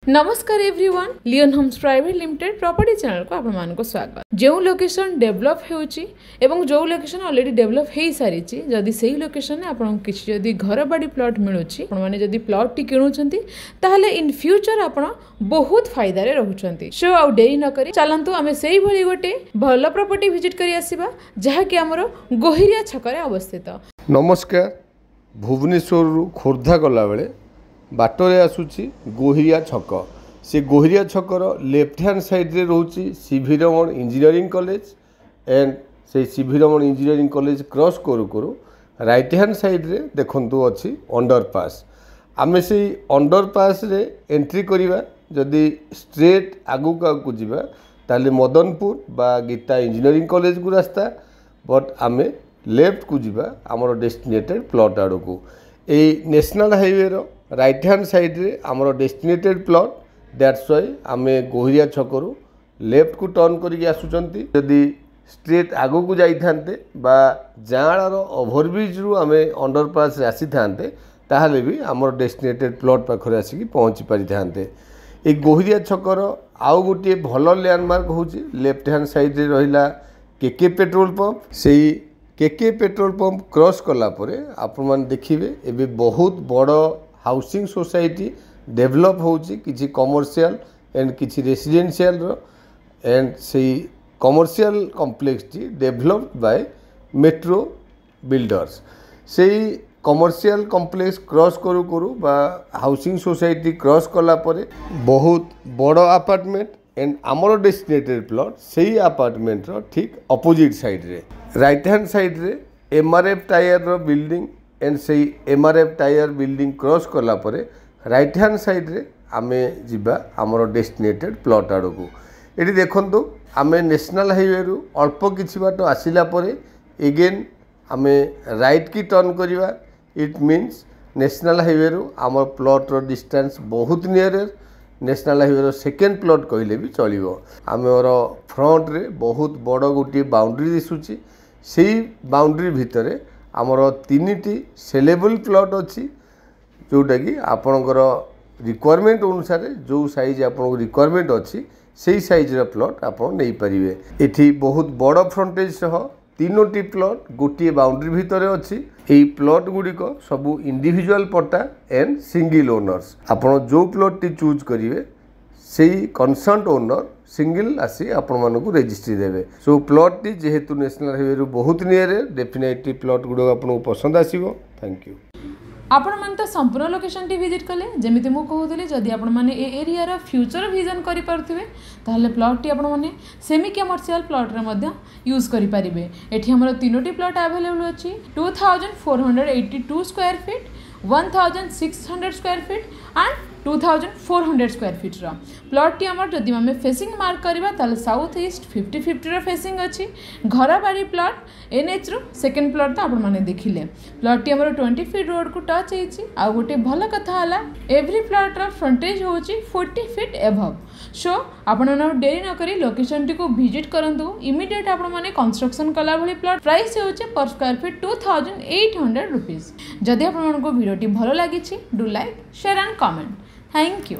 नमस्कार everyone Leon Homes private limited property channel को आपण मानको स्वागत। जो लोकेशन डेवलप होउची एवं जो लोकेशन ऑलरेडी डेवलप हे सारी जदि सही लोकेशन में आपण किछि जदि घर बाड़ी प्लॉट मिलुची आपण माने जदि प्लॉट टी किणुचंती ताहले इन फ्यूचर आपण बहुत फायदा रे रहउचंती। सो आउ देरी न करी चलंतु आमे सेही भली गोटे भलो प्रॉपर्टी विजिट करी आसीबा जहा कि हमरो गोहिरिया छकरे अवस्थित। नमस्कार भुवनेश्वर रु खोर्धा गला बेले बाटरे आसुची गोहिरिया छक से गोहिरिया छकर लेफ्ट हैंड साइड रे रोची C V Raman engineering college end से C V Raman engineering college cross करू करू राइट हैंड साइड रे देखंतु अछि अंडरपास। आमे से अंडरपास रे एंट्री करिवा जदि स्ट्रेट आगु को जिबा ताले मदनपुर बा गीता इंजीनियरिंग कॉलेज को रास्ता बट आमे लेफ्ट को जिबा हमर डेस्टिनेटेड प्लॉट आड़ को ए national highway row right hand side रे हमर डेस्टिनेटेड प्लॉट दैट्स व्हाई आमे गोहिरिया छकरू लेफ्ट को टर्न करिक आसुचंती। यदि स्ट्रेट आगु को जाई थांते बा जाळार ओवरब्रिज रु आमे अंडरपास रे आसी थांते ताहले भी हमर डेस्टिनेटेड प्लॉट पाखरे आसी पहुंची पारि थांते। ए गोहिरिया छकर आउ गोटे भलो लैंडमार्क होची लेफ्ट हैंड साइड रे रहिला केके पेट्रोल पंप। सेही केके पेट्रोल पंप क्रॉस कला परे आपण मान देखिबे एबे बहुत बड़ हाउसिंग सोसाइटी डेवलप होची किछि कमर्शियल एंड किछि रेसिडेंशियल रो एंड से commercial complex T developed by metro builders. से कमर्शियल कॉम्प्लेक्स क्रॉस करू करू बा हाउसिंग सोसाइटी क्रॉस कला परे बहुत बड़ अपार्टमेंट एंड आमर डेस्टिनेटेड प्लॉट सेही अपार्टमेंट रो ठीक अपोजिट साइड रे राइट हैंड साइड रे एमआरएफ टायर रो बिल्डिंग एंड से एमआरएफ टायर बिल्डिंग क्रॉस कला परे राइट हैंड साइड रे आमे जिबा हमर डेस्टिनेटेड प्लॉट आड़ को। एटी देखंतु आमे नेशनल हाईवे रु अल्प किछि बाट आसिला परे एगेन आमे राइट की टर्न करिवा इट मीन्स नेशनल हाईवे रु हमर प्लॉट रो डिस्टेंस बहुत नियर नेशनल हाईवे रो सेकेंड प्लॉट कहले भी चलिबो। आमर फ्रंट रे बहुत बड़ गोटी बाउंड्री दिसुची सेही बाउंड्री भितरे आमर 3टी सेलेबल प्लॉट अच्छी जोटा कि आपणकर रिक्वायरमेंट अनुसार जो साइज आपन रिक्वायरमेंट अच्छी से साइज प्लॉट आप नहीं पारे। एठी बहुत बड़ फ्रंटेज सह 3टी प्लॉट गोटे बाउंड्री भितर अच्छी। यही प्लॉट गुड़िक सबू इंडिविजुअल पट्टा एंड सिंगल ओनर्स आपन जो प्लॉट टी चूज करेंगे से कनसर्न ओनर सिंगल आसी आपण मानक रेजिस्ट्री देवे। सो प्लॉट टी जेहेतु नेशनल हाईवे रु बहुत नियर डेफिनेटली प्लॉट गुड़ आपको पसंद आसीबो। Thank you. आपण मन तो संपूर्ण लोकेशन टी विजिट कले जेमिति मु कहूली जदि आपण माने ए एरिया रो फ्यूचर विजन करि परथिबे ताहले प्लॉट टी आपण माने सेमी कमर्शियल प्लॉट रे मध्य यूज करि परिबे। एठी हमर 3टी प्लॉट अवेलेबल अछि 2482 square feet 1600 square feet and 2400 square feet रो प्लॉट टी हमर जदि हमें फेसिंग मार्क करबा ताले साउथ ईस्ट 50-50 रो फेसिंग अछि। घर बाड़ी प्लॉट एनएच रो सेकंड प्लॉट तो आपण माने देखिले प्लॉट टी हमर 20 फीट रोड को टच हेछि। आ गोटे भलो कथा हला एवरी प्लॉट रो फ्रंटेज होछि 40 फीट एबव। सो आपण न देरी न करी लोकेशन टी को विजिट करंतु इमीडिएट आपण माने कंस्ट्रक्शन कला भली प्लॉट प्राइस होछि पर स्क्वायर फीट 2800 रुपीस। जदि आपण को वीडियो टी भलो लागिछि do like share and comment. Thank you.